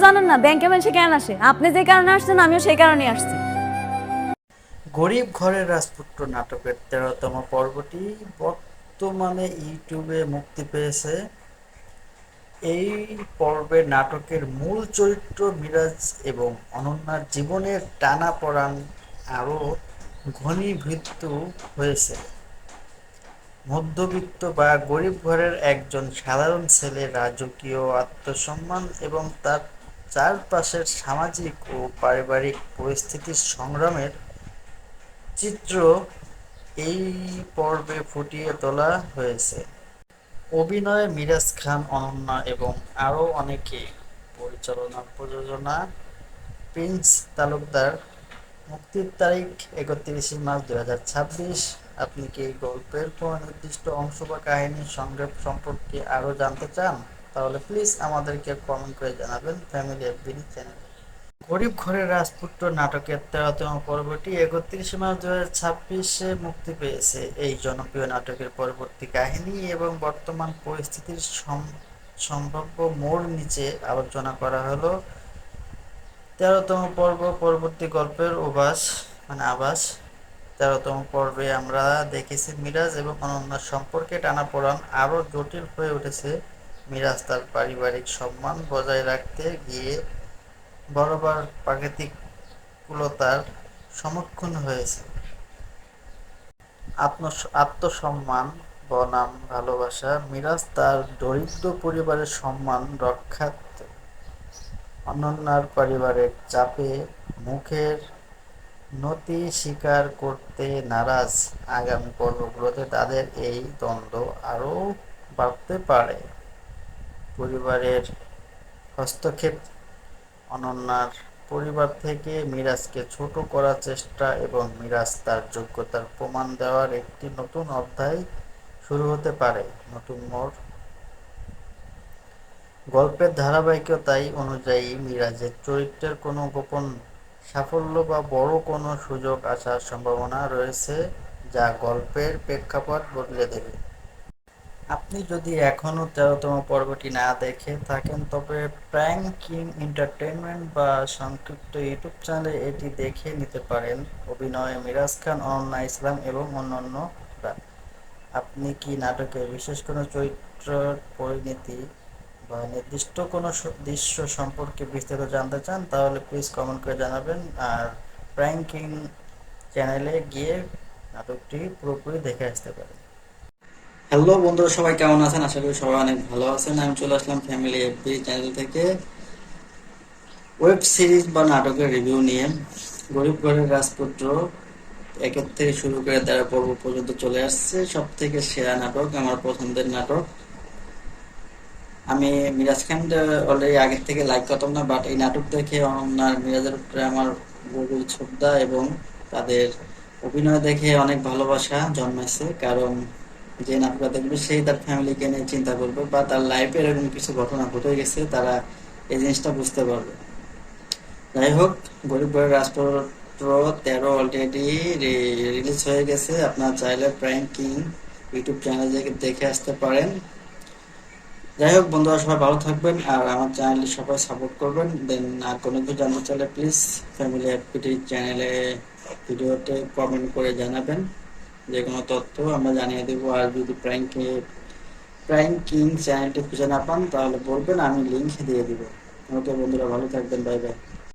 জানেন না ব্যাংকে মানুষে কেন আসে? আপনি যে কারণে আসছেন আমিও সেই কারণে আসছি। গরিব ঘরের রাজপুত্র নাটকের ১৩তম পর্বটি বর্তমানে ইউটিউবে মুক্তি পেয়েছে। এই পর্বে নাটকের মূল চরিত্র মিরাজ এবং অনন্যার জীবনের টানাপোড়েন আরও ঘনীভূত হয়েছে। মধ্যবিত্ত বা গরিব ঘরের একজন সাধারণ ছেলে রাজকীয় আত্মসম্মান এবং তার চারপাশের সামাজিক ও পারিবারিক পরিস্থিতির সংগ্রামের চিত্র এই পর্বে ফুটিয়ে তোলা হয়েছে। অভিনয়ে মিরাজ খান, অনন্যা এবং আরও অনেকে। পরিচালনা প্রযোজনা প্রিন্স তালুকদার। মুক্তির তারিখ ৩১ মার্চ ২০২৬। আপনি কি এই গল্পের কোনো নির্দিষ্ট অংশ বা কাহিনীর সংক্ষেপ সম্পর্কে আরও জানতে চান? তাহলে প্লিজ আমাদেরকে কমেন্ট করে জানাবেন ফ্যামিলি এফবিডি চ্যানেলে। গরিব ঘরের রাজপুত্র নাটকের ১৩তম পর্বটি ৩১ মার্চ ২০২৬-এ মুক্তি পেয়েছে। এই জনপ্রিয় নাটকের পরবর্তী কাহিনী এবং বর্তমান পরিস্থিতির সম্ভাব্য মোড় নিচে আলোচনা করা হলো। ১৩তম পর্ব পরবর্তী গল্পের আভাস। ১৩তম পর্বে আমরা দেখেছি মিরাজ এবং অনন্যার সম্পর্কে টানাপোড়েন আরও জটিল হয়ে উঠেছে। মিরাজ তার পারিবারিক সম্মান বজায় রাখতে গিয়ে বরাবর প্রাকৃতিকতার সম্মুখীন হয়েছে। আত্মসম্মান বনাম ভালোবাসা। মিরাজ তার দরিদ্র পরিবারের সম্মান রক্ষার্থে অনন্যার পারিবারিক চাপে মুখের নতি স্বীকার করতে নারাজ। আগামী পর্বগুলোতে তাদের এই দ্বন্দ্ব আরও বাড়তে পারে। পরিবারের হস্তক্ষেপ। অনন্যার পরিবার থেকে মিরাজকে ছোট করার চেষ্টা এবং মিরাজ তার যোগ্যতার প্রমাণ দেওয়ার একটি নতুন অধ্যায় শুরু হতে পারে। নতুন মোড়। গল্পের ধারাবাহিকতায় অনুযায়ী মিরাজের চরিত্রের কোনো গোপন সাফল্য বা বড় কোনো সুযোগ আসার সম্ভাবনা রয়েছে যা গল্পের প্রেক্ষাপট বদলে দেবে। আপনি যদি এখনও ১৩তম পর্বটি না দেখে থাকেন তবে প্র্যাঙ্ক কিং এন্টারটেইনমেন্ট বা সংক্ষিপ্ত ইউটিউব চ্যানেলে এটি দেখে নিতে পারেন। অভিনয়ে মিরাজ খান, অনন্যা ইসলাম এবং অন্যান্যরা। আপনি কি নাটকের বিশেষ কোনো চরিত্রের পরিণতি বা নির্দিষ্ট কোনো দৃশ্য সম্পর্কে বিস্তারিত জানতে চান? তাহলে প্লিজ কমেন্ট করে জানাবেন। আর প্র্যাঙ্ক কিং চ্যানেলে গিয়ে নাটকটি পুরোপুরি দেখে আসতে পারেন। হ্যালো বন্ধুরা, সবাই কেমন আছেন? আশা করি সবাই অনেক ভালো আছেন। আমি চলে আসলাম ফ্যামিলি এফবি চ্যানেল থেকে ওয়েব সিরিজ বা নাটকের রিভিউ নিয়ে। গরিব ঘরের রাজপুত্র একের থেকে শুরু করে ১৩ পর্ব পর্যন্ত চলে আসছে। সব থেকে সেরা নাটক, আমার পছন্দের নাটক। আমি মিরাজ খান অলরেডি আগের থেকে লাইক করতাম না, বাট এই নাটক দেখে অনন্যার মিরাজের উপরে আমার গভীর শ্রদ্ধা এবং তাদের অভিনয় দেখে অনেক ভালোবাসা জন্মেছে। কারণ যে নাটকটা দেখবে সেই তার ফ্যামিলিকে নিয়ে চিন্তা করবে বা তার লাইফে এরকম কিছু ঘটনা ঘটে গেছে, তারা এই জিনিসটা বুঝতে পারবে। যাই হোক, গরিব ঘরের রাজপুত্র ১৩ অলরেডি রিলিজ হয়ে গেছে। আপনার চাইলে প্রাইম কিং ইউটিউব চ্যানেলে দেখে আসতে পারেন। যাই হোক বন্ধুরা, সবাই ভালো থাকবেন আর আমার চ্যানেলটি সবাই সাপোর্ট করবেন। দেন আর কোনো কিছু জানতে চাইলে প্লিজ ফ্যামিলি অ্যাক্টিভিটি চ্যানেলে ভিডিওতে কমেন্ট করে জানাবেন। যে কোনো তথ্য আমরা জানিয়ে দেবো। আর যদি প্রাইম কিং চ্যানেলটি খুঁজে না পান তাহলে বলবেন, আমি লিঙ্ক দিয়ে দিব। ওকে বন্ধুরা, ভালো থাকবেন। Bye bye.